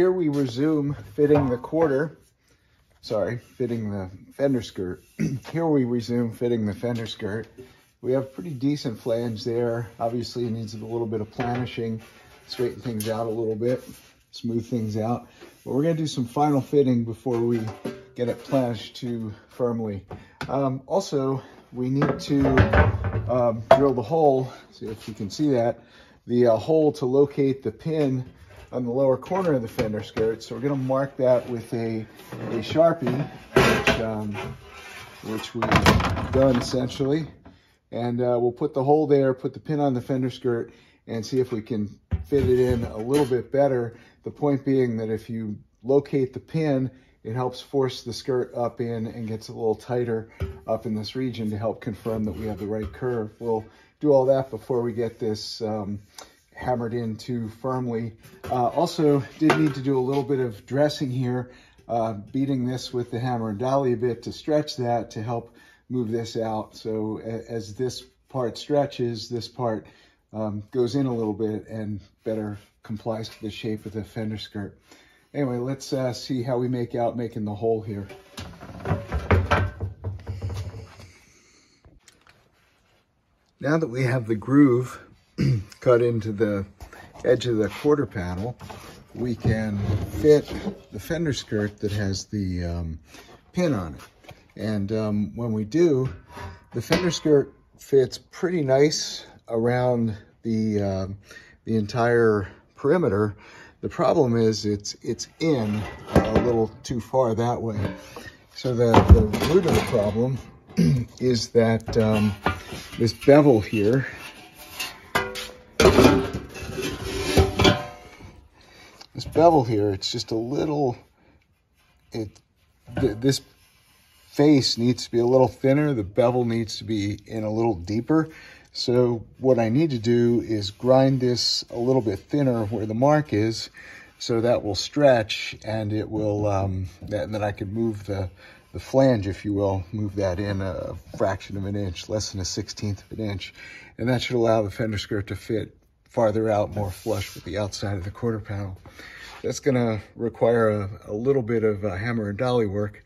here we resume fitting the fender skirt. Here we resume fitting the fender skirt. We have pretty decent flange there. Obviously it needs a little bit of planishing, straighten things out a little bit, smooth things out. But we're gonna do some final fitting before we get it planished too firmly. Also, we need to drill the hole, see if you can see that, the hole to locate the pin on the lower corner of the fender skirt. So we're going to mark that with a Sharpie, which we've done essentially. And we'll put the hole there, put the pin on the fender skirt, and see if we can fit it in a little bit better. The point being that if you locate the pin, it helps force the skirt up in and gets a little tighter up in this region to help confirm that we have the right curve. We'll do all that before we get this hammered in too firmly. Also did need to do a little bit of dressing here, beating this with the hammer and dolly a bit to stretch that to help move this out. So as this part stretches, this part goes in a little bit and better complies to the shape of the fender skirt. Anyway, let's see how we make out making the hole here. Now that we have the groove cut into the edge of the quarter panel, we can fit the fender skirt that has the pin on it. And when we do, the fender skirt fits pretty nice around the entire perimeter. The problem is it's in a little too far that way. So the root of the problem is that this bevel here, it's just a little, this face needs to be a little thinner. The bevel needs to be in a little deeper. So what I need to do is grind this a little bit thinner where the mark is, so that will stretch and it will, and then I can move the flange, if you will, move that in a fraction of an inch, less than a 1/16 of an inch. And that should allow the fender skirt to fit farther out, more flush with the outside of the quarter panel. That's gonna require a little bit of hammer and dolly work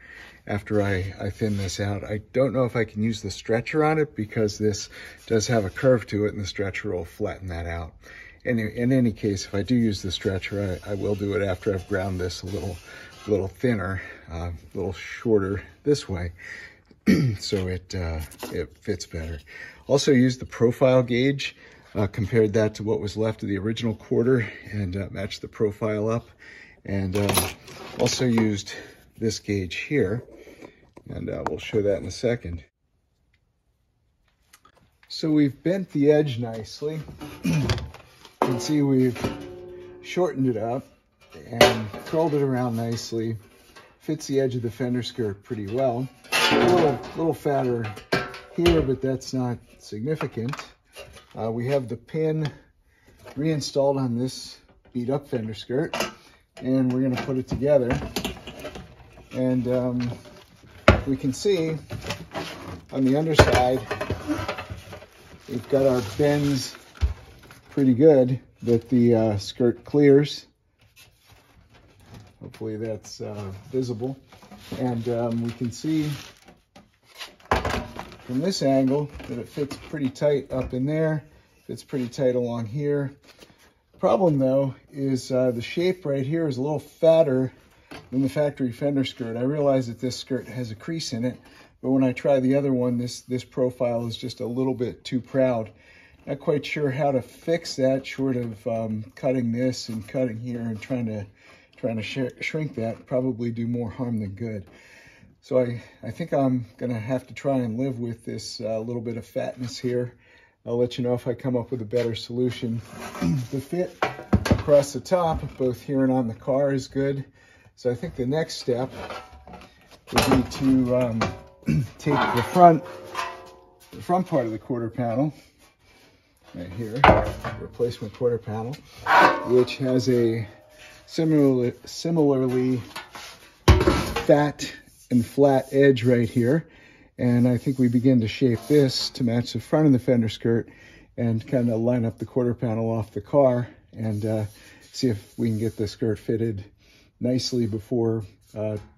after I thin this out. I don't know if I can use the stretcher on it because this does have a curve to it and the stretcher will flatten that out. In any case, if I do use the stretcher, I will do it after I've ground this a little thinner, a little shorter this way, so it fits better. Also used the profile gauge, compared that to what was left of the original quarter and matched the profile up. And also used this gauge here, and we'll show that in a second. So we've bent the edge nicely. You can see we've shortened it up and curled it around nicely. Fits the edge of the fender skirt pretty well. A little fatter here, but that's not significant. We have the pin reinstalled on this beat up fender skirt, and we're going to put it together. And we can see on the underside, we've got our bends pretty good, that the skirt clears. Hopefully that's visible. And we can see from this angle that it fits pretty tight up in there, fits pretty tight along here. Problem though is the shape right here is a little fatter than the factory fender skirt. I realize that this skirt has a crease in it, but when I try the other one, this profile is just a little bit too proud. Not quite sure how to fix that, short of cutting this and cutting here and trying to shrink that. Probably do more harm than good. So I think I'm gonna have to try and live with this little bit of fatness here. I'll let you know if I come up with a better solution. The fit across the top, both here and on the car, is good. So I think the next step would be to take the front part of the quarter panel, right here, replacement quarter panel, which has a similarly fat and flat edge right here. And I think we begin to shape this to match the front of the fender skirt and kind of line up the quarter panel off the car and see if we can get the skirt fitted nicely before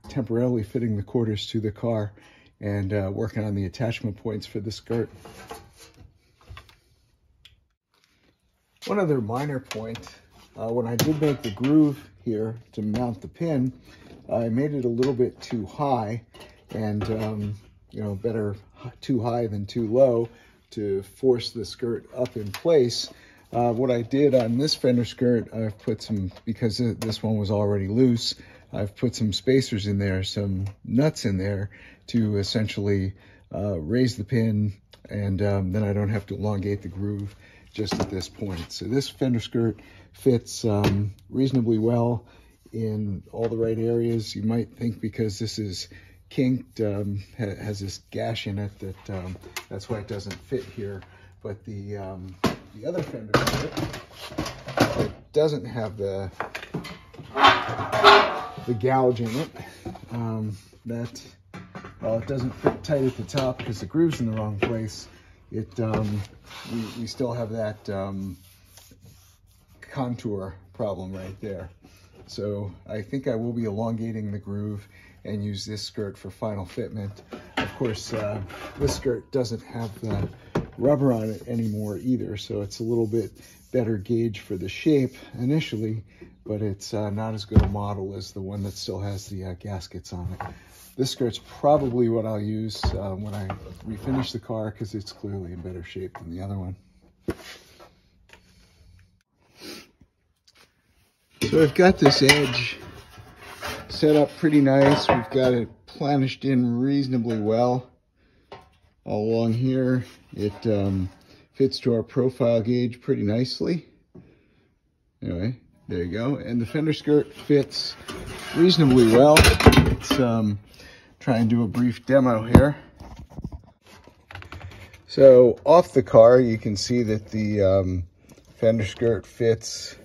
temporarily fitting the quarters to the car and working on the attachment points for the skirt. One other minor point, when I did make the groove here to mount the pin, I made it a little bit too high, and you know, better too high than too low to force the skirt up in place. What I did on this fender skirt, I've put some, because this one was already loose, I've put some spacers in there, some nuts in there to essentially raise the pin, and then I don't have to elongate the groove just at this point. So this fender skirt fits reasonably well in all the right areas. You might think because this is kinked, has this gash in it, that that's why it doesn't fit here. But the other fender skirt, it doesn't have the gouge in it. That, while it doesn't fit tight at the top because the groove's in the wrong place, it we still have that contour problem right there. So I think I will be elongating the groove and use this skirt for final fitment. Of course, this skirt doesn't have the rubber on it anymore either, so it's a little bit better gauge for the shape initially, but it's not as good a model as the one that still has the gaskets on it. This skirt's probably what I'll use when I refinish the car, because it's clearly in better shape than the other one. So I've got this edge set up pretty nice. We've got it planished in reasonably well all along here. It fits to our profile gauge pretty nicely. Anyway, there you go. And the fender skirt fits reasonably well. Let's try and do a brief demo here. So off the car, you can see that the fender skirt fits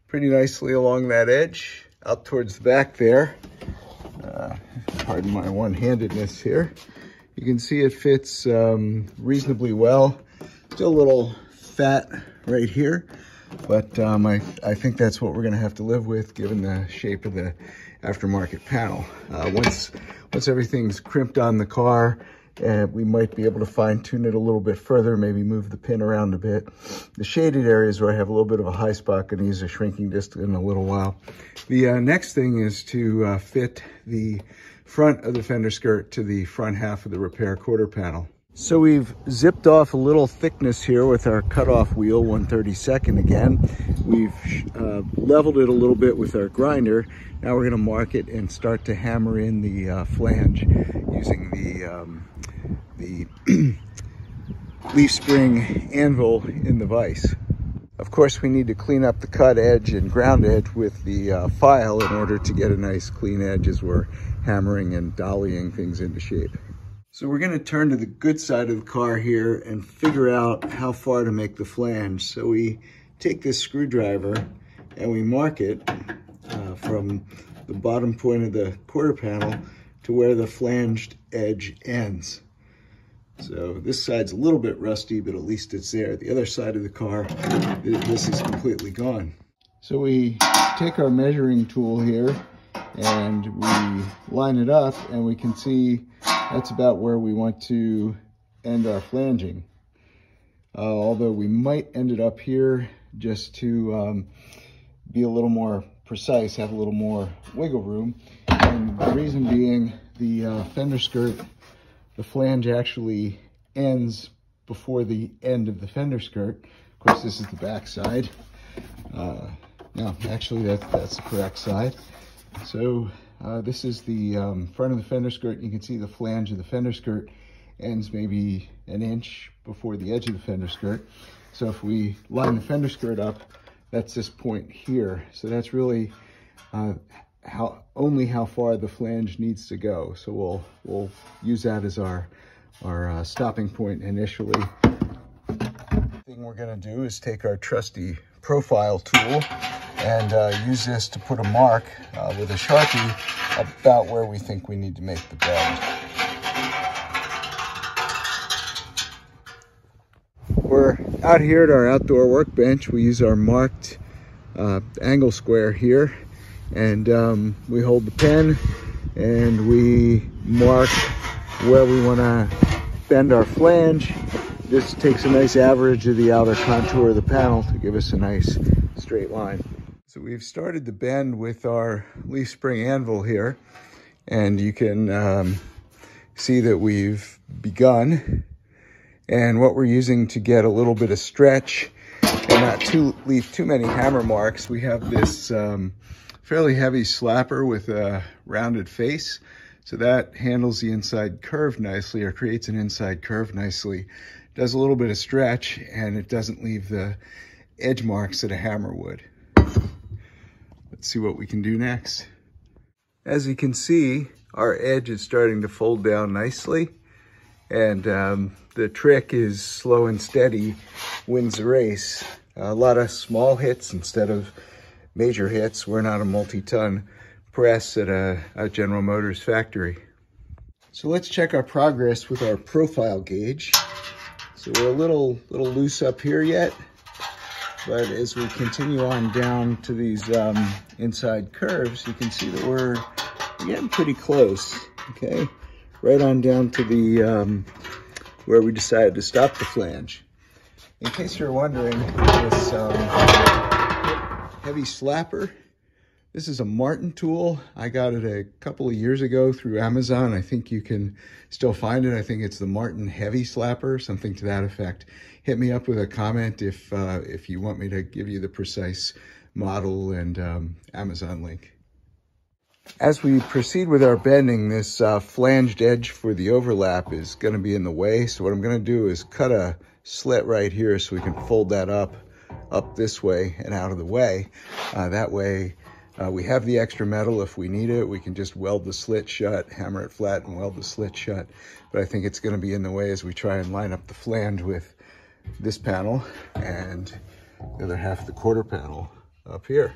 pretty nicely along that edge. Out towards the back there, pardon my one-handedness here, you can see it fits reasonably well. Still a little fat right here, but I think that's what we're going to have to live with given the shape of the aftermarket panel. Once everything's crimped on the car, we might be able to fine-tune it a little bit further, maybe move the pin around a bit. The shaded areas where I have a little bit of a high spot, going to use a shrinking disc in a little while. The next thing is to fit the front of the fender skirt to the front half of the repair quarter panel. So we've zipped off a little thickness here with our cutoff wheel, 1/32 again. We've leveled it a little bit with our grinder. Now we're going to mark it and start to hammer in the flange using the leaf spring anvil in the vise. Of course, we need to clean up the cut edge and ground edge with the file in order to get a nice clean edge as we're hammering and dollying things into shape. So we're going to turn to the good side of the car here and figure out how far to make the flange. So we take this screwdriver and we mark it from the bottom point of the quarter panel to where the flanged edge ends. So this side's a little bit rusty, but at least it's there. The other side of the car, this is completely gone. So we take our measuring tool here and we line it up, and we can see that's about where we want to end our flanging. Although we might end it up here just to be a little more precise, have a little more wiggle room. And the reason being, the fender skirt, the flange actually ends before the end of the fender skirt. Of course, this is the back side. No, actually that's the correct side. So this is the front of the fender skirt. You can see the flange of the fender skirt ends maybe an inch before the edge of the fender skirt. So if we line the fender skirt up, that's this point here. So that's really only how far the flange needs to go. So we'll use that as our stopping point initially. The thing we're going to do is take our trusty profile tool and use this to put a mark with a Sharpie about where we think we need to make the bend. We're out here at our outdoor workbench. We use our marked angle square here, and we hold the pen and we mark where we want to bend our flange. This takes a nice average of the outer contour of the panel to give us a nice straight line. So we've started the bend with our leaf spring anvil here, and you can see that we've begun. And what we're using to get a little bit of stretch and not leave too many hammer marks, we have this fairly heavy slapper with a rounded face. So that handles the inside curve nicely, or creates an inside curve nicely. Does a little bit of stretch, and it doesn't leave the edge marks that a hammer would. Let's see what we can do next. As you can see, our edge is starting to fold down nicely, and the trick is slow and steady wins the race. A lot of small hits instead of major hits. We're not a multi-ton press at a General Motors factory. So let's check our progress with our profile gauge. So we're a little loose up here yet, but as we continue on down to these inside curves, you can see that we're getting pretty close, okay? Right on down to the where we decided to stop the flange. In case you're wondering, this heavy slapper, this is a Martin tool. I got it a couple of years ago through Amazon. I think you can still find it. I think it's the Martin Heavy Slapper, something to that effect. Hit me up with a comment if you want me to give you the precise model and Amazon link. As we proceed with our bending, this flanged edge for the overlap is going to be in the way. So what I'm going to do is cut a slit right here so we can fold that up this way and out of the way. That way we have the extra metal if we need it. We can just weld the slit shut, hammer it flat and weld the slit shut. But I think it's going to be in the way as we try and line up the flange with this panel and the other half of the quarter panel up here.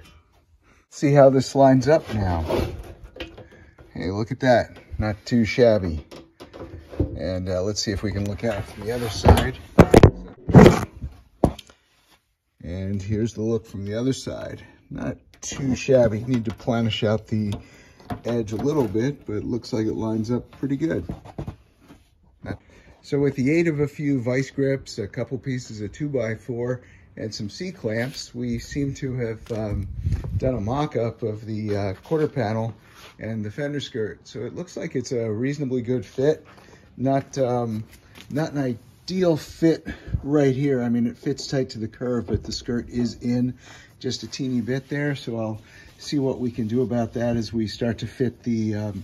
See how this lines up now. Hey, look at that. Not too shabby. And let's see if we can look out from the other side. And here's the look from the other side. Not too shabby. You need to planish out the edge a little bit, but it looks like it lines up pretty good. So with the aid of a few vice grips, a couple pieces of 2x4, and some C-clamps, we seem to have done a mock-up of the quarter panel and the fender skirt. So it looks like it's a reasonably good fit. Not an ideal fit right here. I mean, it fits tight to the curve, but the skirt is in just a teeny bit there. So I'll see what we can do about that as we start to fit the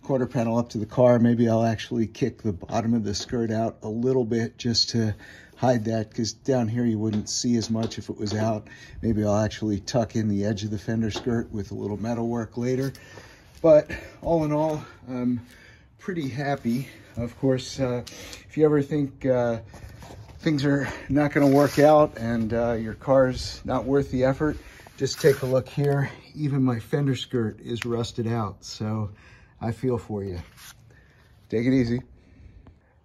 quarter panel up to the car. Maybe I'll actually kick the bottom of the skirt out a little bit just to hide that, because down here you wouldn't see as much if it was out. Maybe I'll actually tuck in the edge of the fender skirt with a little metal work later. But all in all, I'm pretty happy. Of course, if you ever think things are not going to work out and your car's not worth the effort, just take a look here. Even my fender skirt is rusted out, so I feel for you. Take it easy.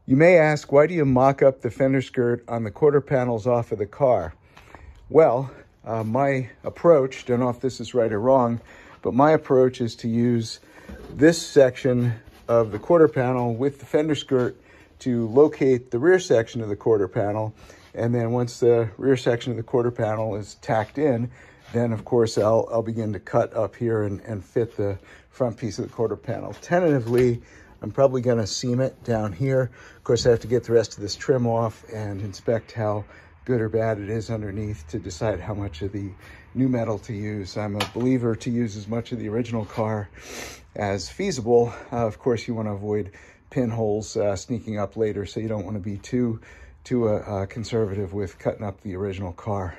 You may ask, why do you mock up the fender skirt on the quarter panels off of the car? Well, my approach, don't know if this is right or wrong, but my approach is to use this section of the quarter panel with the fender skirt to locate the rear section of the quarter panel. And then once the rear section of the quarter panel is tacked in, then of course I'll begin to cut up here and fit the front piece of the quarter panel. Tentatively, I'm probably going to seam it down here. Of course, I have to get the rest of this trim off and inspect how good or bad it is underneath to decide how much of the new metal to use. I'm a believer to use as much of the original car as feasible. Of course, you want to avoid pinholes sneaking up later, so you don't want to be too conservative with cutting up the original car.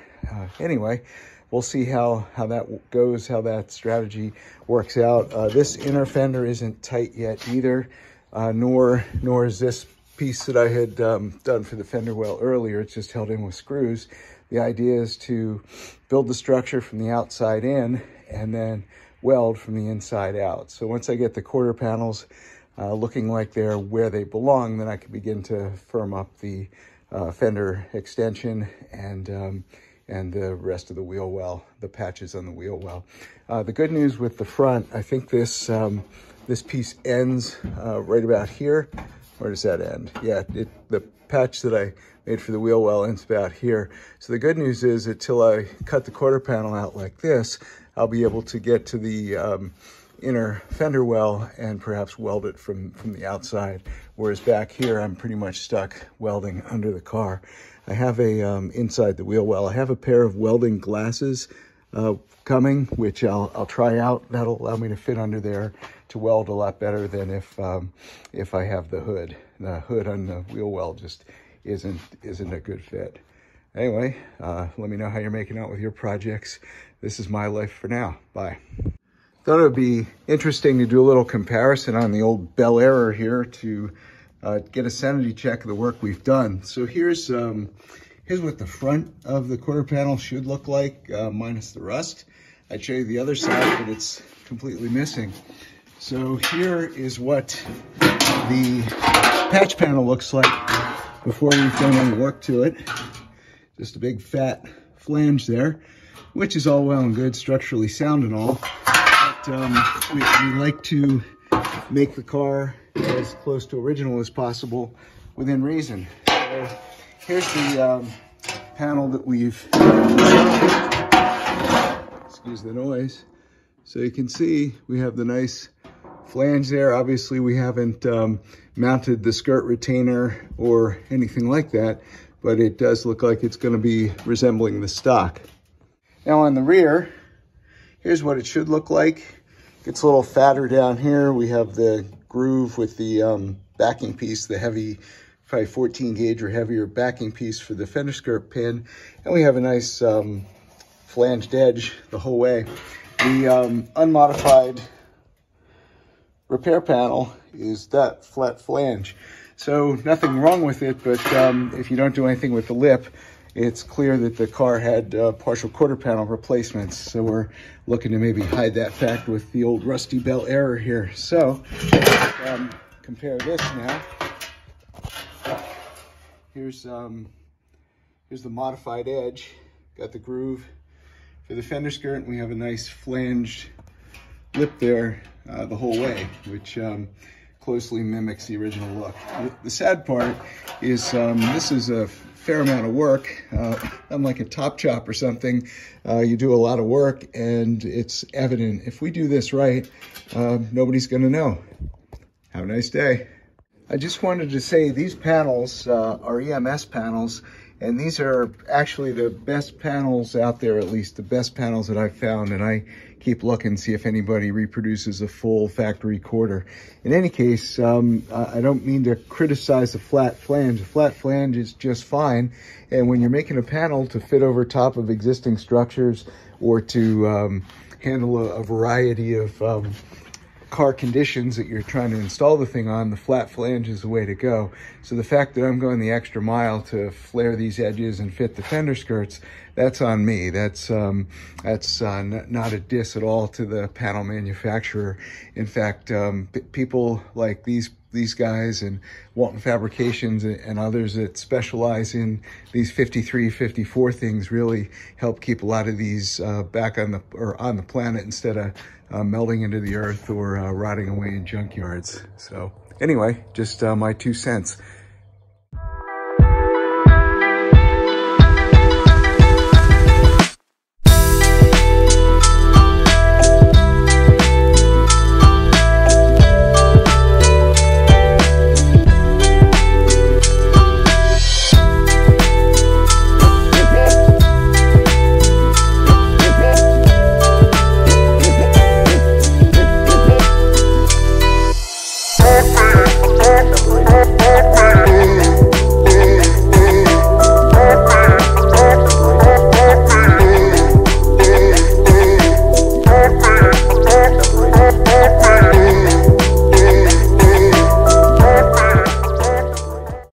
Anyway, we'll see how that goes, how that strategy works out. This inner fender isn't tight yet either, nor is this piece that I had done for the fender well earlier. It's just held in with screws. The idea is to build the structure from the outside in and then weld from the inside out. So once I get the quarter panels looking like they're where they belong, then I can begin to firm up the fender extension and and the rest of the wheel well, the patches on the wheel well. The good news with the front, I think this this piece ends right about here. Where does that end? Yeah, the patch that I made for the wheel well ends about here. So the good news is until I cut the quarter panel out like this, I'll be able to get to the inner fender well and perhaps weld it from the outside. Whereas back here, I'm pretty much stuck welding under the car. I have a, inside the wheel well, I have a pair of welding glasses coming, which I'll try out. That'll allow me to fit under there to weld a lot better than if I have the hood. The hood on the wheel well just isn't a good fit. Anyway, let me know how you're making out with your projects. This is my life for now. Bye. Thought it would be interesting to do a little comparison on the old Bel Airror here to get a sanity check of the work we've done. So here's what the front of the quarter panel should look like, minus the rust. I'd show you the other side, but it's completely missing. So here is what the patch panel looks like before we've done any work to it. Just a big fat flange there, which is all well and good, structurally sound and all. But we like to make the car as close to original as possible within reason. So here's the panel that we've, excuse the noise. So you can see we have the nice flange there. Obviously we haven't mounted the skirt retainer or anything like that, but it does look like it's going to be resembling the stock. Now on the rear, here's what it should look like. It's a little fatter down here. We have the groove with the backing piece, the heavy, probably 14 gauge or heavier backing piece for the fender skirt pin. And we have a nice flanged edge the whole way. The unmodified repair panel is that flat flange. So nothing wrong with it, but if you don't do anything with the lip, it's clear that the car had partial quarter panel replacements. So we're looking to maybe hide that fact with the old rusty Bel Airror here. So compare this now. Here's the modified edge. Got the groove for the fender skirt, and we have a nice flanged lip there the whole way, which closely mimics the original look. The sad part is this is a fair amount of work. Unlike a top chop or something, you do a lot of work and it's evident. If we do this right, nobody's gonna know. Have a nice day. I just wanted to say these panels are EMS panels, and these are actually the best panels out there, at least the best panels that I've found, and I keep looking, see if anybody reproduces a full factory quarter. In any case, I don't mean to criticize the flat flange. The flat flange is just fine, and when you're making a panel to fit over top of existing structures or to handle a variety of car conditions that you're trying to install the thing on, the flat flange is the way to go. So the fact that I'm going the extra mile to flare these edges and fit the fender skirts, that's on me. That's not a diss at all to the panel manufacturer. In fact, people like these guys and Walton Fabrications and others that specialize in these 53, 54 things really help keep a lot of these back on the planet instead of melting into the earth or rotting away in junkyards. So anyway, just my 2 cents.